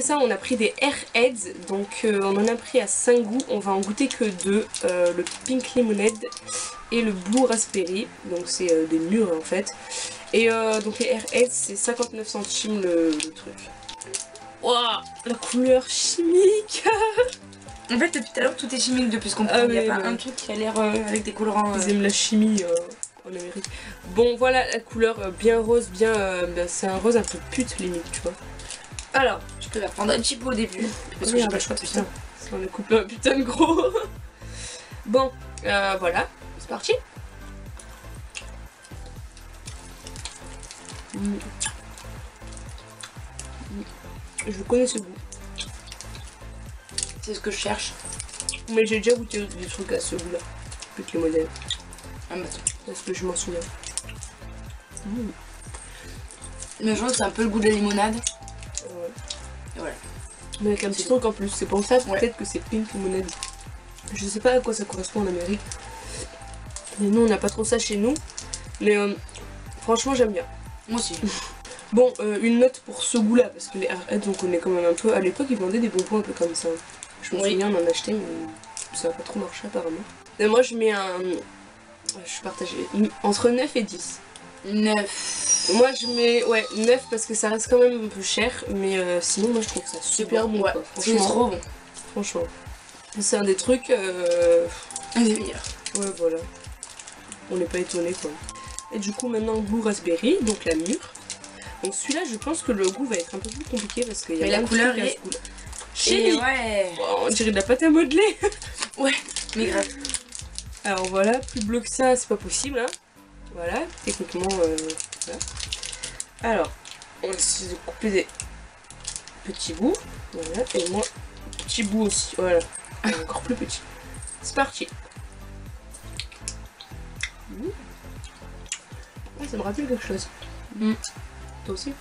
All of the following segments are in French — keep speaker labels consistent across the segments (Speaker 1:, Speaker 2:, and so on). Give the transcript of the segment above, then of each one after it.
Speaker 1: après ça on a pris des Airheads, donc on en a pris à 5 goûts, on va en goûter que 2, le Pink Lemonade et le Blue Raspberry, donc c'est des mûres en fait. Et donc les Airheads c'est 59 centimes le truc. Waouh, la couleur chimique.
Speaker 2: En fait depuis tout à l'heure tout est chimique depuis ce qu'on prend, il n'y a pas un truc qui a l'air avec des colorants...
Speaker 1: Ils aiment la chimie en Amérique. Bon voilà la couleur bien rose, bien... c'est un rose un peu pute limite tu vois. Alors,
Speaker 2: je peux la prendre un petit peu au début, parce que j'ai pas le choix de
Speaker 1: putain. On a coupé un putain de gros. Bon, voilà, c'est parti. Je connais ce goût.
Speaker 2: C'est ce que je cherche.
Speaker 1: Mais j'ai déjà goûté des trucs à ce goût-là. Avec les modèles.
Speaker 2: Ah bah
Speaker 1: parce que je m'en souviens.
Speaker 2: Mais je crois que c'est un peu le goût de la limonade.
Speaker 1: Ouais.
Speaker 2: Et voilà.
Speaker 1: Mais avec un petit truc en plus. C'est pour ça peut-être que c'est Pink Lemonade. Je sais pas à quoi ça correspond en Amérique. Mais nous on n'a pas trop ça chez nous. Mais franchement j'aime bien.
Speaker 2: Moi aussi.
Speaker 1: Bon, une note pour ce goût là, parce que les Airheads on connaît quand même un peu. À l'époque ils vendaient des bonbons un peu comme ça. Je me souviens, on en achetait, mais ça n'a pas trop marché apparemment. Et moi je mets un... Je suis partagée. Entre 9 et 10.
Speaker 2: 9.
Speaker 1: Moi je mets 9 parce que ça reste quand même un peu cher. Mais sinon moi je trouve ça super bon.
Speaker 2: Ouais, c'est trop bon.
Speaker 1: Franchement. C'est un des trucs...
Speaker 2: Un des meilleurs.
Speaker 1: Ouais voilà. On n'est pas étonné quoi. Et du coup maintenant Blue Raspberry, donc la mûre. Donc celui-là je pense que le goût va être un peu plus compliqué parce qu'il y a
Speaker 2: la couleur est...
Speaker 1: Chérie.
Speaker 2: Ouais.
Speaker 1: Oh, on dirait de la pâte à modeler.
Speaker 2: Ouais, mais grave.
Speaker 1: Alors voilà, plus bleu que ça c'est pas possible hein. Voilà, techniquement voilà. Alors, on va essayer de couper des petits bouts. Voilà, et moi, petit bout aussi, voilà. Encore plus petit. C'est parti. Ah, ça me rappelle quelque chose. Toi aussi.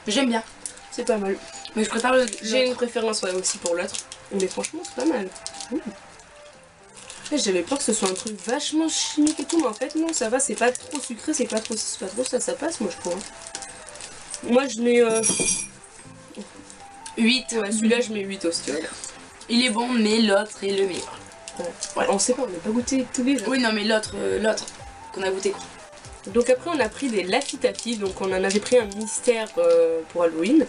Speaker 2: J'aime bien.
Speaker 1: C'est pas mal.
Speaker 2: Mais je préfère le...
Speaker 1: J'ai une préférence aussi pour l'autre. Mais franchement c'est pas mal. J'avais peur que ce soit un truc vachement chimique et tout, mais en fait non ça va, c'est pas trop sucré, c'est pas trop ci, c'est pas trop ça, ça passe moi je trouve. Moi je mets 8, ouais celui-là je mets 8 aussi. Ouais.
Speaker 2: Il est bon mais l'autre est le meilleur.
Speaker 1: Ouais. On sait pas, on n'a pas goûté tous les deux.
Speaker 2: Oui non mais l'autre qu'on a goûté quoi.
Speaker 1: Donc après on a pris des Laffy Taffy, donc on en avait pris un mystère pour Halloween.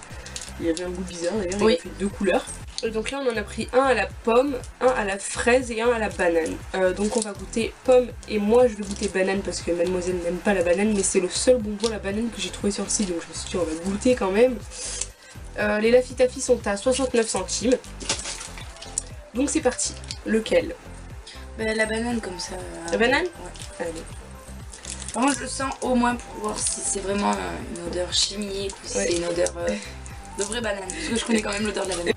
Speaker 1: Il y avait un goût bizarre d'ailleurs, il a fait 2 couleurs. Et donc là on en a pris un à la pomme, un à la fraise et un à la banane. Donc on va goûter pomme et moi je vais goûter banane parce que mademoiselle n'aime pas la banane, mais c'est le seul bonbon à la banane que j'ai trouvé sur le site, donc je me suis dit on va goûter quand même. Les Laffy Taffy sont à 69 centimes. Donc c'est parti. Lequel?
Speaker 2: La banane comme ça.
Speaker 1: La banane?
Speaker 2: Ouais. Allez. Moi je le sens au moins pour voir si c'est vraiment une odeur chimique ou si c'est une odeur de vraie banane. Parce que je connais quand même l'odeur de la banane.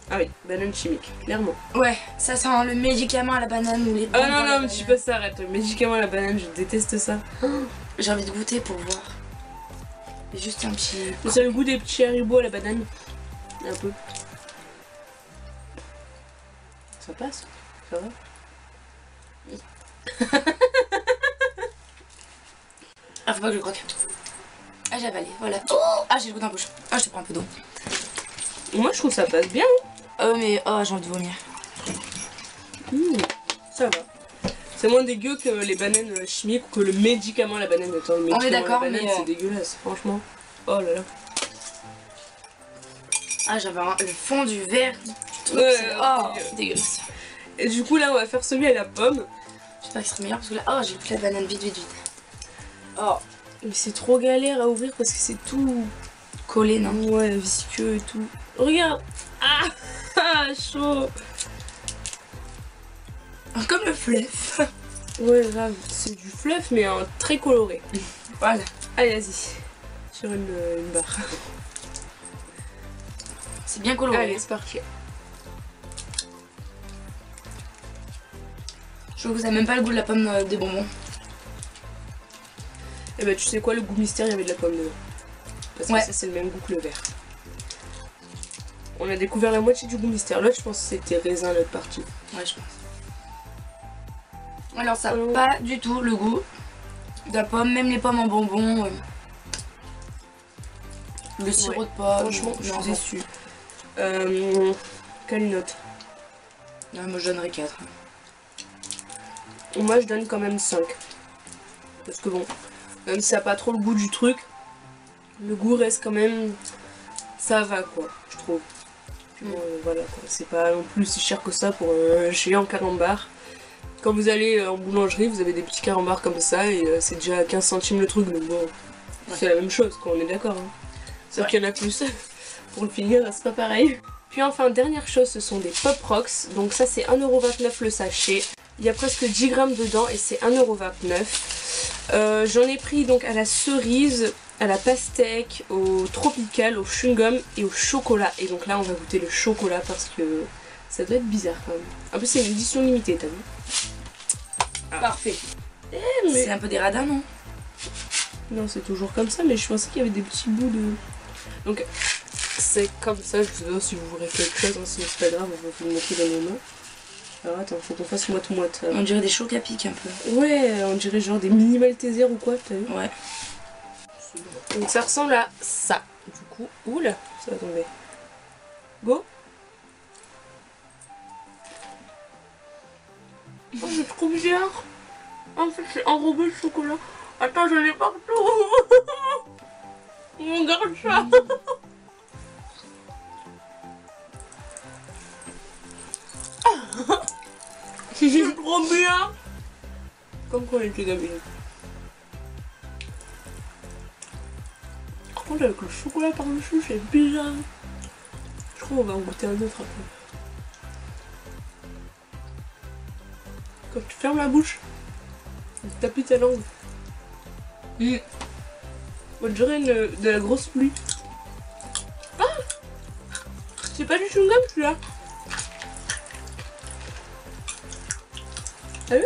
Speaker 1: Ah oui, banane chimique, clairement.
Speaker 2: Ouais, ça sent le médicament à la banane ou les...
Speaker 1: Oh non, non, mais tu peux ça, arrête. Le médicament à la banane, je déteste ça.
Speaker 2: J'ai envie de goûter pour voir. Juste un petit...
Speaker 1: C'est le goût des petits haribots à la banane. Un peu. Ça passe, ça va.
Speaker 2: Ah, faut pas que je croque. Ah, j'ai avalé, voilà. Oh, ah, j'ai le goût d'un bouche. Ah, je te prends un peu d'eau.
Speaker 1: Moi, je trouve ça passe bien.
Speaker 2: Mais oh, j'ai envie de vomir.
Speaker 1: Ça va. C'est moins dégueu que les bananes chimiques ou que le médicament à la banane. Attends, le médicament
Speaker 2: on est d'accord,
Speaker 1: à la banane,
Speaker 2: mais
Speaker 1: c'est dégueulasse, franchement. Oh là là.
Speaker 2: Ah, j'avais le fond du verre. Oh, dégueulasse.
Speaker 1: Et du coup, là, on va faire celui à la pomme.
Speaker 2: J'espère qu'il sera meilleur parce que là, oh, j'ai pris la banane vite.
Speaker 1: Oh, mais c'est trop galère à ouvrir parce que c'est tout
Speaker 2: collé, non?
Speaker 1: Ouais, visqueux et tout. Regarde. Ah, chaud.
Speaker 2: Comme le fluff.
Speaker 1: Ouais, grave. C'est du fluff, mais très coloré.
Speaker 2: Voilà.
Speaker 1: Allez, vas-y. Sur une barre.
Speaker 2: C'est bien coloré.
Speaker 1: Allez, c'est parti.
Speaker 2: Je trouve que ça n'a même pas le goût de la pomme des bonbons.
Speaker 1: Et bah, tu sais quoi, le goût mystère, il y avait de la pomme dedans. Parce que ça, c'est le même goût que le vert. On a découvert la moitié du goût mystère. L'autre, je pense que c'était raisin, l'autre partie.
Speaker 2: Ouais, je pense. Alors, ça n'a pas du tout le goût de la pomme. Même les pommes en bonbons, Le sirop
Speaker 1: Ouais.
Speaker 2: de pomme.
Speaker 1: Franchement, je
Speaker 2: non,
Speaker 1: suis déçue. Quelle note?
Speaker 2: non, moi je donnerais 4.
Speaker 1: Moi, je donne quand même 5. Parce que bon, même si ça n'a pas trop le goût du truc, le goût reste quand même... Ça va, quoi, je trouve. Puis bon, voilà, quoi. C'est pas non plus si cher que ça pour un géant carambar. Quand vous allez en boulangerie, vous avez des petits carambars comme ça et c'est déjà 15 centimes le truc, donc bon, c'est la même chose, quoi, on est d'accord. Hein. Sauf qu'il y en a plus. Pour le finir, c'est pas pareil. Puis enfin, dernière chose, ce sont des Pop Rocks. Donc ça, c'est 1,29€ le sachet. Il y a presque 10 grammes dedans et c'est 1,29€. J'en ai pris donc à la cerise, à la pastèque, au tropical, au chewing-gum et au chocolat. Et donc là, on va goûter le chocolat parce que ça doit être bizarre quand même. En plus, c'est une édition limitée, t'as vu?
Speaker 2: Parfait.
Speaker 1: Mais...
Speaker 2: C'est un peu des radins, non?
Speaker 1: Non, c'est toujours comme ça, mais je pensais qu'il y avait des petits bouts de... Donc, c'est comme ça, je sais pas si vous verrez quelque chose, hein, sinon c'est pas grave, on va vous le montrer dans nos mains. Alors attends, faut qu'on fasse moite-moite.
Speaker 2: On dirait des chocs à pic un peu.
Speaker 1: Ouais, on dirait genre des mini Maltesers ou quoi, t'as vu?
Speaker 2: Ouais.
Speaker 1: Donc ça ressemble à ça. Du coup, oula, ça va tomber. Go. Oh, c'est trop bizarre. En fait, c'est enrobé de chocolat. Attends, j'en ai partout. Mon garça. C'est trop bien. Comme quand on était gamine. Par contre, avec le chocolat par-dessus, c'est bizarre. Je crois qu'on va en goûter un autre après. Quand tu fermes la bouche, tu tapis ta langue. On dirait de la grosse pluie. Ah, c'est pas du chewing-gum celui-là. T'as vu?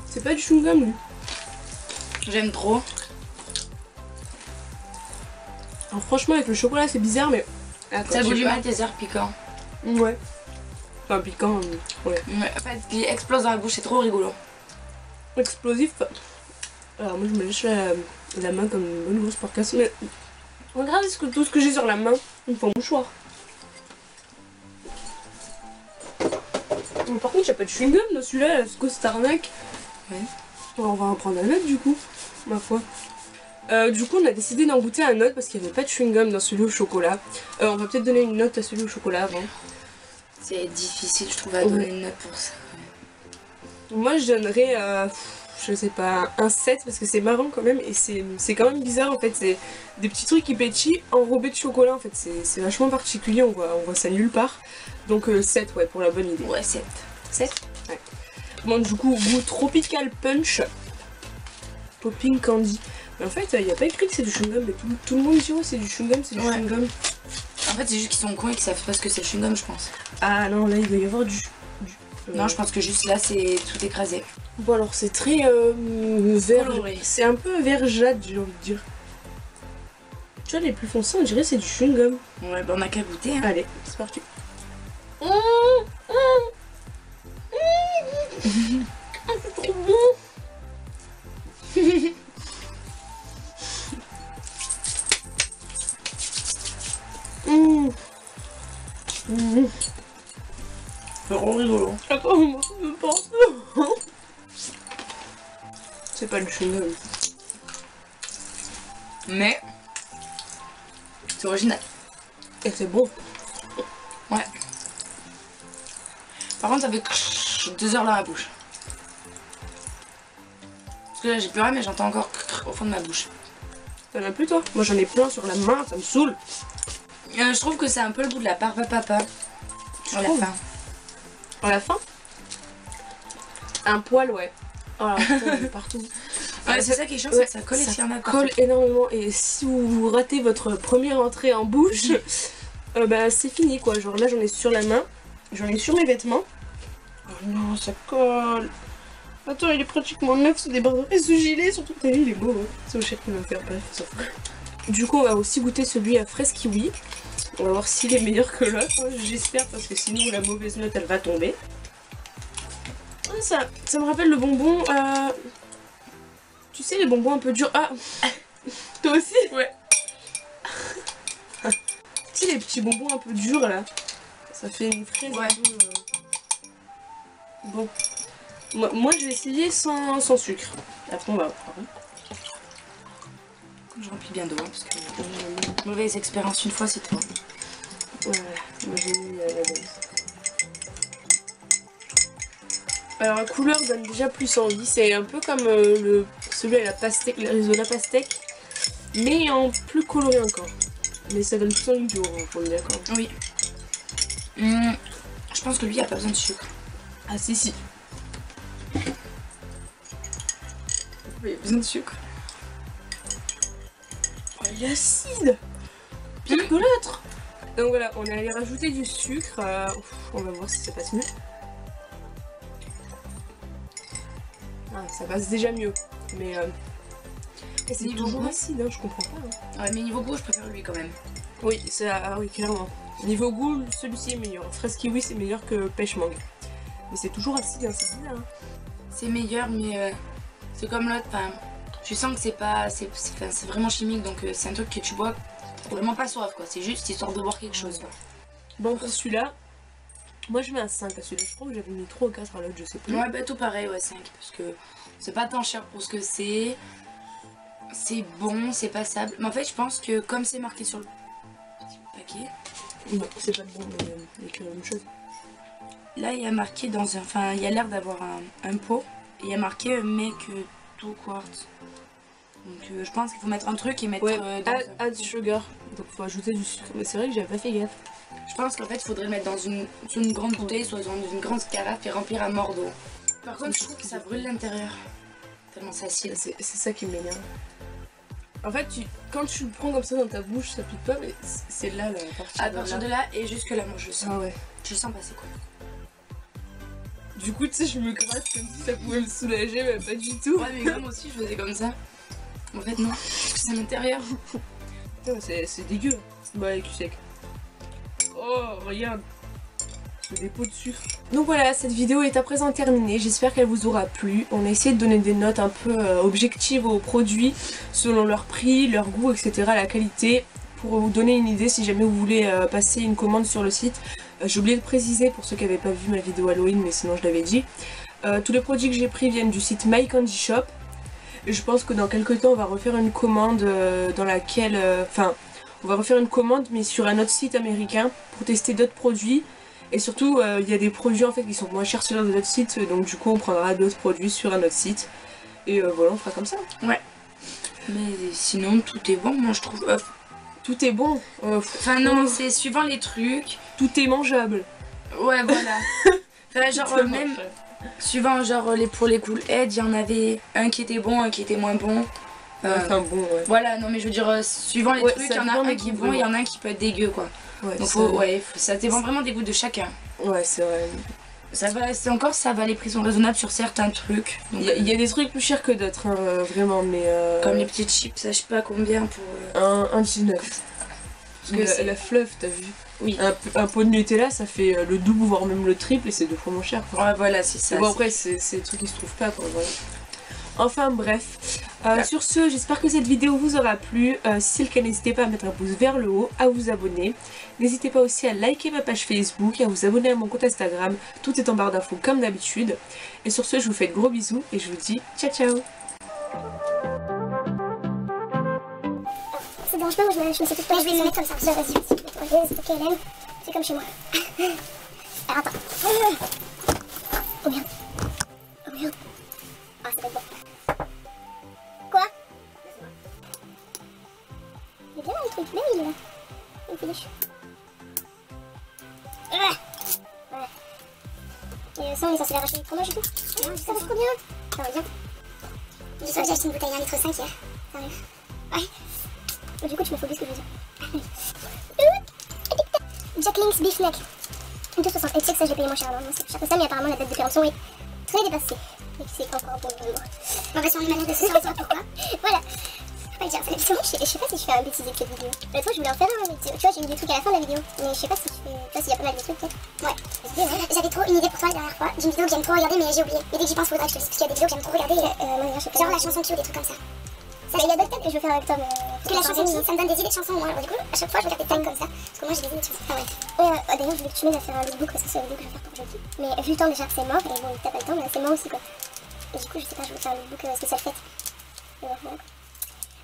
Speaker 1: C'est pas du chewing-gum lui.
Speaker 2: J'aime trop.
Speaker 1: Alors franchement avec le chocolat c'est bizarre mais... Attends,
Speaker 2: Ça
Speaker 1: je
Speaker 2: vaut
Speaker 1: sais
Speaker 2: du
Speaker 1: pas.
Speaker 2: Malteser piquant.
Speaker 1: Ouais. Enfin piquant, ouais.
Speaker 2: Ouais, en fait, qui explose dans la bouche, c'est trop rigolo.
Speaker 1: Explosif. Alors moi je me lèche la main comme une bonne grosse porcasse. Mais regarde tout ce que j'ai sur la main. Il me faut un mouchoir. Mais par contre j'ai pas de chewing-gum dans celui-là, ce que c'est arnaque.
Speaker 2: Ouais.
Speaker 1: Alors, on va en prendre un autre du coup, ma foi. Du coup on a décidé d'en goûter un autre parce qu'il n'y avait pas de chewing-gum dans celui au chocolat. On va peut-être donner une note à celui au chocolat avant.
Speaker 2: C'est difficile je trouve à donner une note pour ça.
Speaker 1: Moi je donnerais, je sais pas, un 7 parce que c'est marrant quand même et c'est quand même bizarre en fait. C'est des petits trucs qui pétillent enrobés de chocolat en fait. C'est vachement particulier, on voit ça nulle part. Donc 7 ouais pour la bonne idée.
Speaker 2: Ouais, 7.
Speaker 1: 7 ouais. Bon du coup goût tropical punch. Popping candy. Mais en fait il n'y a pas écrit que c'est du chewing-gum mais tout le monde dit oh c'est du chewing-gum, c'est du
Speaker 2: Ouais.
Speaker 1: chewing-gum.
Speaker 2: En fait c'est juste qu'ils sont cons et qu'ils savent pas ce que c'est le chewing-gum je pense.
Speaker 1: Ah non là il doit y avoir du...
Speaker 2: Non je pense que juste là c'est tout écrasé.
Speaker 1: Bon alors c'est très vert,
Speaker 2: Coloré.
Speaker 1: c'est un peu vert jade j'ai envie de dire. Tu vois les plus foncés on dirait c'est du chewing-gum.
Speaker 2: Ouais bah on a qu'à goûter hein.
Speaker 1: Allez, c'est parti. C'est trop bon.
Speaker 2: C'est trop rigolo.
Speaker 1: Attends, moi, je pense. C'est pas du chewing-gum.
Speaker 2: Mais c'est original.
Speaker 1: Et c'est bon.
Speaker 2: Ouais. Par contre ça fait 2 heures dans la bouche. Parce que là j'ai plus rien mais j'entends encore au fond de ma bouche.
Speaker 1: T'en as plus toi? Moi j'en ai plein sur la main, ça me saoule.
Speaker 2: Je trouve que c'est un peu le goût de la papa à la
Speaker 1: trouves?
Speaker 2: fin.
Speaker 1: À la fin? Un poil ouais. Oh là, putain, partout.
Speaker 2: Ouais, c'est ça qui est chiant, c'est
Speaker 1: Ouais,
Speaker 2: que ça colle et
Speaker 1: ça
Speaker 2: s'il y en a
Speaker 1: colle
Speaker 2: partout.
Speaker 1: énormément et si vous ratez votre première entrée en bouche, bah c'est fini quoi. Genre là j'en ai sur la main, j'en ai sur mes vêtements. Oh non ça colle. Attends il est pratiquement neuf ce débardeur et ce gilet surtout t'as vu il est beau hein. C'est au cher qui va me faire bref ça. Du coup on va aussi goûter celui à fraise kiwi. On va voir s'il est meilleur que l'autre, j'espère parce que sinon la mauvaise note elle va tomber. Ah, ça me rappelle le bonbon, tu sais les bonbons un peu durs. Ah, Toi aussi?
Speaker 2: Ouais.
Speaker 1: Tu sais les petits bonbons un peu durs là, ça fait une fraise
Speaker 2: ouais.
Speaker 1: un peu... Bon. Moi je vais essayer sans sucre. Après on va voir.
Speaker 2: Je remplis bien d'eau hein, parce que mauvaise expérience une fois c'est toi.
Speaker 1: Voilà, moi j'ai mis la base. Alors la couleur donne déjà plus envie, c'est un peu comme celui à la pastèque, le risotto à la pastèque, mais en plus coloré encore. Mais ça donne plus envie du orange, on est d'accord?
Speaker 2: Oui. Je pense que lui il a pas besoin de sucre.
Speaker 1: Ah si si.
Speaker 2: Il a besoin de sucre.
Speaker 1: Oh, il est acide. Pire que l'autre. Donc voilà, on est allé rajouter du sucre. On va voir si ça passe mieux. Ah, ça passe déjà mieux. Mais c'est toujours acide, hein, je comprends pas. Hein.
Speaker 2: Ouais, mais niveau goût, je préfère lui quand même.
Speaker 1: Oui, oui, clairement. Niveau goût, celui-ci est meilleur. Fraise kiwi, c'est meilleur que pêche mangue. Mais c'est toujours acide, hein, c'est bizarre. Hein.
Speaker 2: C'est meilleur, mais c'est comme l'autre. Enfin, tu sens que c'est pas, c'est vraiment chimique, donc c'est un truc que tu bois vraiment pas soif, quoi. C'est juste histoire de boire quelque chose. Quoi.
Speaker 1: Bon, pour celui-là, moi je mets un 5 à celui-là. Je crois que j'avais mis 3 ou 4 à l'autre, je sais plus.
Speaker 2: Ouais, bah tout pareil, ouais, 5. Parce que c'est pas tant cher pour ce que c'est. C'est bon, c'est passable. Mais en fait, je pense que comme c'est marqué sur le petit paquet.
Speaker 1: Non, c'est pas bon, mais avec la même chose.
Speaker 2: Là, il y a marqué dans un. Enfin, il y a l'air d'avoir un pot. Et il y a marqué make 2 quarts. Donc, je pense qu'il faut mettre un truc et mettre.
Speaker 1: Ouais,
Speaker 2: dans
Speaker 1: add sugar. Donc, faut ajouter du sucre. Mais c'est vrai que j'avais pas fait gaffe.
Speaker 2: Je pense qu'en fait, il faudrait mettre dans une grande bouteille, soit dans une grande carafe et remplir à mort d'eau. Par contre, je trouve que ça brûle l'intérieur. Tellement c'est acide.
Speaker 1: C'est ça qui m'énerve. En fait, quand tu le prends comme ça dans ta bouche, ça pique pas, mais c'est là la partie.
Speaker 2: À partir de là et jusque là, moi je le sens.
Speaker 1: Ah ouais.
Speaker 2: Je le sens passer quoi.
Speaker 1: Du coup, tu sais, je me gratte comme si ça pouvait me soulager, mais pas du tout.
Speaker 2: Ouais, mais moi aussi, je faisais comme ça. En fait, non, parce que c'est à l'intérieur.
Speaker 1: C'est dégueu. Bah, avec du sec. Oh, regarde. Ce dépôt de sucre. Donc voilà, cette vidéo est à présent terminée. J'espère qu'elle vous aura plu. On a essayé de donner des notes un peu objectives aux produits, selon leur prix, leur goût, etc., la qualité, pour vous donner une idée si jamais vous voulez passer une commande sur le site. J'ai oublié de préciser pour ceux qui n'avaient pas vu ma vidéo Halloween, mais sinon je l'avais dit. Tous les produits que j'ai pris viennent du site My Candy Shop. Et je pense que dans quelques temps on va refaire une commande dans laquelle... on va refaire une commande mais sur un autre site américain pour tester d'autres produits. Et surtout il y a des produits en fait qui sont moins chers sur d'autres sites, donc du coup on prendra d'autres produits sur un autre site. Et voilà, on fera comme ça.
Speaker 2: Ouais. Mais sinon tout est bon, moi je trouve...
Speaker 1: Tout est bon.
Speaker 2: Enfin non, c'est suivant les trucs.
Speaker 1: Tout est mangeable.
Speaker 2: Ouais, voilà. Enfin, genre même... Suivant genre pour les Cool Head, il y en avait un qui était bon, un qui était moins bon.
Speaker 1: Enfin bon, ouais.
Speaker 2: Voilà, non mais je veux dire, suivant les trucs, il y en a un qui est bon, il y en a un qui peut être dégueu quoi.
Speaker 1: Ouais,
Speaker 2: donc ça dépend vraiment des goûts de chacun.
Speaker 1: Ouais, c'est vrai.
Speaker 2: Ça va, les prix sont raisonnables sur certains trucs.
Speaker 1: Il y a des trucs plus chers que d'autres, hein, vraiment, mais...
Speaker 2: Comme les petites chips, je sais pas combien pour...
Speaker 1: Un 19. Parce que la fluff, t'as vu?
Speaker 2: Oui.
Speaker 1: Un pot de Nutella, ça fait le double, voire même le triple, et c'est 2 fois moins cher. Quoi.
Speaker 2: Ouais, voilà, c'est ça.
Speaker 1: Bon, après, c'est des trucs qui se trouvent pas, quoi, voilà. Enfin, bref. Sur ce, j'espère que cette vidéo vous aura plu. Si c'est le cas, n'hésitez pas à mettre un pouce vers le haut, à vous abonner. N'hésitez pas aussi à liker ma page Facebook et à vous abonner à mon compte Instagram. Tout est en barre d'infos comme d'habitude. Et sur ce, je vous fais de gros bisous et je vous dis ciao ciao.
Speaker 3: Ça dérange pas, moi je me suis toute je vais me mettre comme ça. Vas-y, ok Hélène, c'est comme chez moi. Alors attends. Oh merde. Oh merde. Ah, ça va être bon. Quoi? Il est bien là le truc, mais il est là. Il fait des cheveux. Ouais. Et ça on est censé l'arracher pour moi du coup. Ça va trop bien. Ça va bien. Je sais que j'ai acheté une bouteille 1,5 litre hier. Sérieux. Ouais. Du coup tu me fais ce que je veux dire. Jack Link's Beef Neck. 2,60. Et tu sais que ça j'ai payé moins cher. C'est plus cher que ça, mais apparemment la date de péremption est très dépassée. Et c'est pas encore bon pour moi. On va sur les manières de ce soir, on saura pourquoi. Voilà. Faut pas le dire, c'est l'habitude. Je sais pas si je fais un bêtisier avec cette vidéo. L'autre fois je voulais en faire un, mais tu vois j'ai mis des trucs à la fin de la vidéo. Mais je sais pas si je fais. Tu vois s'il y a pas mal de trucs peut-être. Ouais. J'avais trop une idée pour toi la dernière fois. J'ai une vidéo que j'aime trop regarder mais j'ai oublié. Mais dès que j'y pense faudra que je te dise parce qu'il y a des vidéos que j'aime trop regarder. Genre la chanson qui ou des trucs comme ça. Ça, il y a d'autres thèmes que je veux faire avec toi, mais. Parce que la chanson aussi, ça me donne des idées de chansons. Moi, du coup, à chaque fois, je regarde des thèmes comme ça. Parce que moi, j'ai des idées de chansons. Ah ouais. D'ailleurs, je voulais que tu m'aides à faire un lookbook parce que c'est la vidéo que je vais faire pour jeudi. Mais vu le temps déjà, c'est mort. Et bon, t'as pas le temps, mais c'est mort aussi, quoi. Et du coup, je sais pas, je veux faire un lookbook spécial fête. Voilà.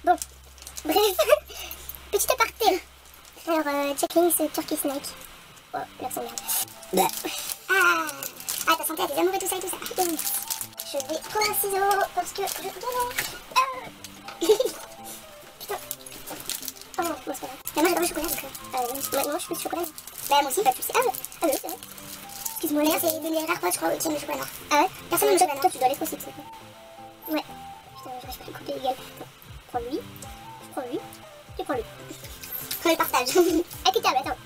Speaker 3: Bon, bref. Petit aparté. Alors, checklist Turkey Snake. Oh, l'accent merde. Ah, ta santé a des amours et tout ça et tout ça. Je vais prendre un ciseau parce que je... Putain. Oh, bon, c'est pas grave. Mais moi j'adore le chocolat donc... maintenant je suis plus chocolat. Bah moi aussi, bah tu sais. Ah oui, c'est vrai. Excuse-moi, d'ailleurs c'est de mes rares potes je crois qui aiment le chocolat noir. Ah ouais? Personne n'aime le chocolat noir. Toi tu dois l'être aussi, tu sais. Ouais. Putain, j'arrive pas à le couper égal. Prends lui. Je prends lui. Tu prends lui. On le partage. Écoutable, attends.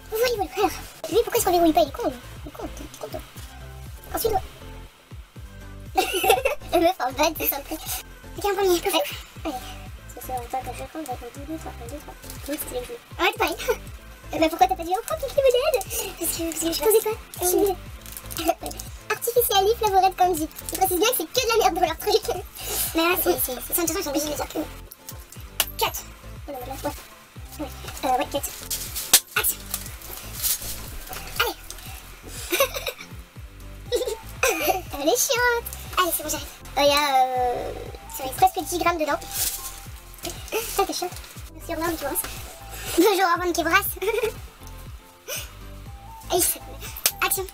Speaker 3: Voilà. Alors, lui, pourquoi il se reverrouille pas? Il est con, lui. Il est con, toi. Ensuite, le meuf en bad, c'est ça le truc. Ok, un premier, parfait. Allez. C'est ça, attends, que je prends, 2, 3. Oui, c'était les jeux. Ouais, c'est pareil. Bah pourquoi t'as pas dit, oh, prends quelqu'un me d'aide? Parce que je faisais quoi? Artificially Flavorette Candy. Ils précisent bien que c'est que de la merde dans leur truc. Mais là, c'est... De toute façon, ils sont obligés de le dire. 4. Oh non, mais là, ouais, 4. Action. Elle est chiante. Allez, c'est bon, j'arrête. Il y a presque 10 grammes dedans. Ça, t'es chiant. Merci, au revoir, Mickey Brass. Bonjour, au revoir, Mickey Brass. Allez, action.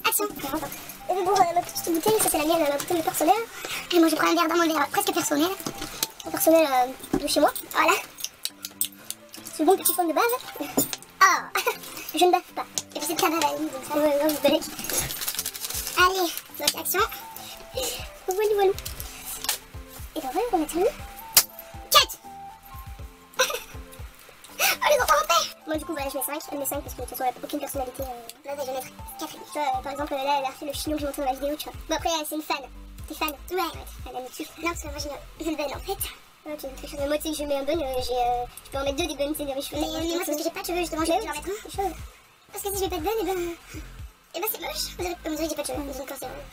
Speaker 3: Action. Bon, ma petite bouteille, ça c'est la mienne, ma bouteille personnelle. Et moi, je prends un verre dans mon verre presque personnel. Personnel de chez moi. Voilà. C'est bon petit fond de base. Ah, je ne baffe pas. Et puis c'est de cabane à la limite, donc ça, ouais, je bec. Allez, donc action. Voilà. Et ben voilà, on a terminé. 4. Oh, les enfants en paix. Moi du coup, voilà, je mets 5. Elle met 5 parce que de toute façon, elle n'a aucune personnalité. Là, je vais mettre 4. Tu vois, par exemple, là, elle a refait le chignon que j'ai montré dans la vidéo, tu vois. Bon, après, c'est une fan. T'es fan? Ouais. Elle a mis dessus. Non, parce que moi, j'ai une belle en fait. Ok, quelque chose. Moi, tu sais que je mets un bun, je peux en mettre 2 des buns, c'est des riches. Mais moi, c'est parce que j'ai pas de cheveux, justement, je vais en mettre un. Parce que si je mets pas de bun, et ben c'est moche. Vous dirait que j'ai pas de cheveux, donc quand c'est vrai.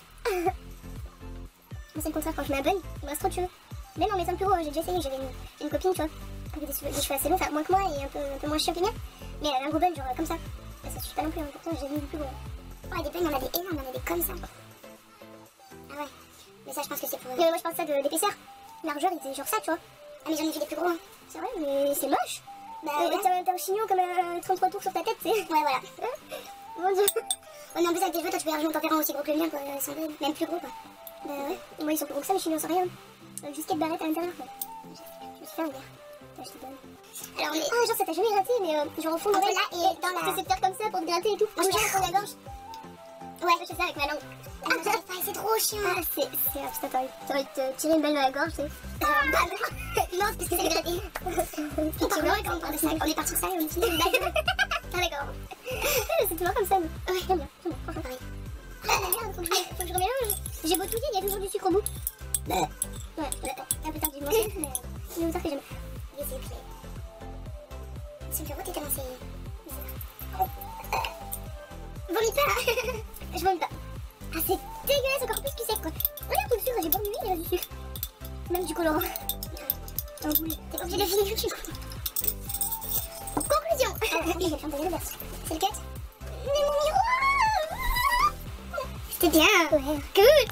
Speaker 3: C'est le contraire, quand je mets un bun, il me reste trop de cheveux. Même en mettant plus haut, j'ai déjà essayé, j'avais une copine, tu vois, avec des cheveux assez longs, enfin moins que moi et un peu moins chiant que les miens. Mais elle avait un gros bun, genre comme ça. Ça suffit pas non plus, pourtant j'ai vu du plus gros. Ouais, des buns, il y en a des énormes, il y en a des comme ça. Ah ouais. Mais ça, je pense que c'est pour. Mais moi, je pense ça d'épaisseur. Largeur, il était genre ça, tu vois. Ah, mais j'en ai vu des plus gros. Hein. C'est vrai, mais c'est moche. Bah, ouais. T'as un chignon comme 33 tours sur ta tête, tu sais. Ouais, voilà. Mon dieu. Ouais, mais en plus, avec tes cheveux, toi, tu peux largement t'en faire un aussi gros que le mien, quoi. Sans doute. Même plus gros, quoi. Bah, ouais. Moi, ils sont plus gros que ça, les chignons, sans rien. Juste 4 barrettes à l'intérieur, quoi. Je me suis fait un verre. Je te donne. Alors, mais. Ah, genre, ça t'a jamais gratté, mais genre au fond, là, et dans la. Tu sais faire comme ça pour te gratter et tout. Moi, je tiens contre la gorge. Ouais, je fais ça avec ma langue. Ah, c'est trop chiant. Ah, c'est putain, t'aurais te tirer une balle dans la gorge, tu sais. Genre, bam. Non, c'est parce que c'est gratté. On part loin quand on parle de ça. On est parti sur ça et on utilise une balle. Ah, d'accord. C'est toujours comme ça, mais. Ouais, j'aime bien, franchement, pareil. Ah, merde, faut que je remélange. J'ai beau tout dire, il y a toujours du sucre au bout. Ouais, un peu tard du manger, mais c'est une tard que j'aime. Et c'est clé. C'est une carotte et tellement c'est. Vomis pas. Je vomis pas. Ah, c'est dégueulasse, encore plus que sec, quoi. Regarde tout le sucre, j'ai pas ennuyé, il y a du sucre. Même du colorant. T'es obligé de finir le sucre. Conclusion. C'est le cut. Mais mon miroir. C'était bien. Ouais. Good.